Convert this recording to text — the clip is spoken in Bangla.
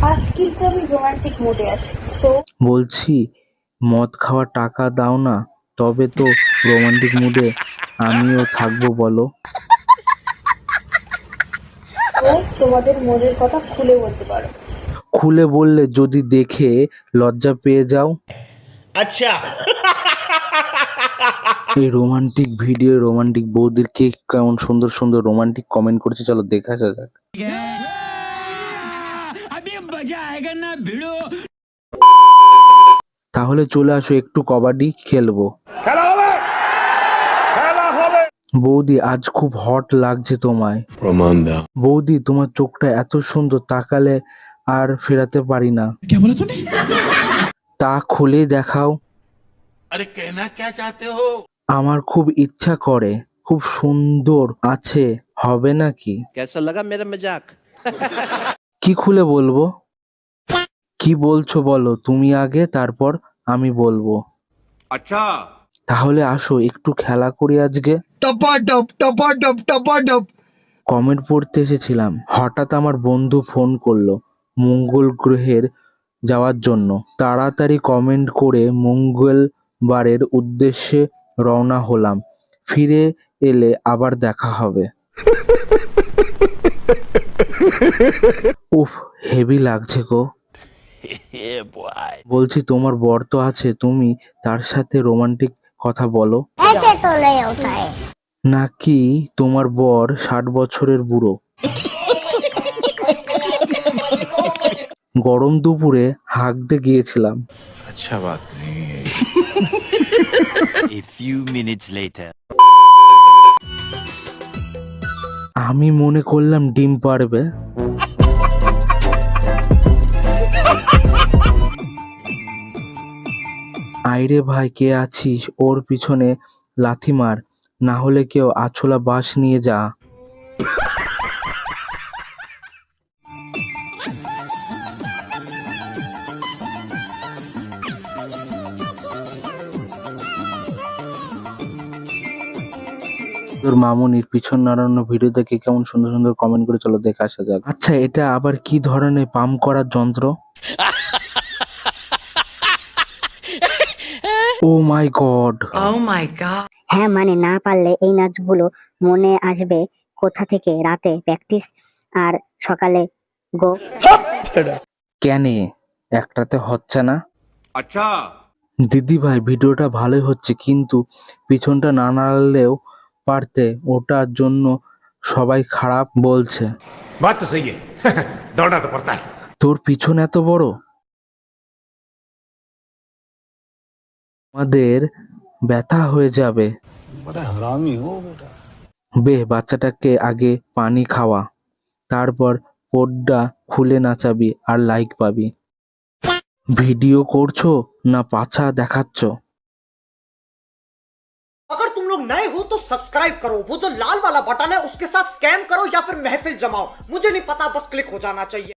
আজ কিন্তু আমি রোমান্টিক মুডে আছি, সো বলছি মদ খাওয়ার টাকা দাও না, তবে তো রোমান্টিক মুডে আমিও থাকবো বলো। তোমাদের মনের কথা খুলে বলতে পারো। খুলে বললে যদি দেখে লজ্জা পেয়ে যাও। अच्छा এই রোমান্টিক ভিডিও রোমান্টিক বৌদির কে কেমন সুন্দর সুন্দর রোমান্টিক কমেন্ট করেছে, চলো দেখা যাক। তাহলে চলে আসো, একটু কবাডি খেলবো। বৌদি আজ খুব হট লাগছে তোমায়। প্রমাণ দাও। বৌদি তোমার চোখটা এত সুন্দর, তাকালে আর ফেরাতে পারি না। তা খুলে দেখাও। আরে কেনা কে চাতে হো? আমার খুব ইচ্ছা করে, খুব সুন্দর আছে, হবে নাকি? कैसा लगा मेरा मजाक? কি খুলে বলবো? কি বলছো বলো তুমি আগে, তারপর আমি বলবো। আচ্ছা তাহলে আসো একটু খেলা করি আজকে। টপাটপ টপাটপ টপাটপ। কমেন্ট পড়তে এসেছিলাম, হঠাৎ আমার বন্ধু ফোন করলো মঙ্গল গ্রহের যাওয়ার জন্য। তাড়াতাড়ি কমেন্ট করে মঙ্গলবারের উদ্দেশ্যে রওনা হলাম। ফিরে এলে আবার দেখা হবে। উফ, হেভি লাগছে গো। বলছি তোমার বর তো আছে, তুমি তার সাথে রোমান্টিক কথা বলো। ऐसे तो नहीं होता है। নাকি তোমার বর 60 বছরের বুড়ো? গরম দুপুরে হাঁকতে গিয়েছিলাম। আচ্ছা বাত নেই। A few minutes later. আমি মনে করলাম ডিম পারবে। আইরে ভাই, কে আছিস? ওর পিছনে লাথি মার, না হলে কেউ আছলা বাঁশ নিয়ে যা। তোর মামুনির পিছন নাড়ানো ভিডিও দেখে কেমন সুন্দর সুন্দর কমেন্ট করে, চলো দেখে আসা যাক। আচ্ছা, এটা আবার কি ধরনের পাম্প করার যন্ত্র? ও মাই গড। হ্যাঁ মানে না পারলে এই নাচগুলো মনে আসবে কোথা থেকে, রাতে প্র্যাকটিস আর সকালে গো। কেনে একটাতে হচ্ছে না? আচ্ছা দিদি ভাই ভিডিওটা ভালোই হচ্ছে, কিন্তু পিছনটা না নাড়লেও পারতে, ওটার জন্য সবাই খারাপ বলছে। বাত তো সহি है दौड़ना तो पड़ता है। তোর পিছন এত বড়? আমাদের ব্যথা হয়ে যাবে। बड़ा हरामी हो बेटा। বে, বাচ্চাটাকে আগে পানি খাওয়া, তারপর পর্দা খুলে নাচাবি আর লাইক পাবি। ভিডিও করছো না পাছা দেখাচ্ছ? अगर तुम लोग नए हो तो सब्सक्राइब करो, वो जो लाल वाला बटन है उसके साथ स्कैम करो या फिर महफिल जमाओ, मुझे नहीं पता, बस क्लिक हो जाना चाहिए।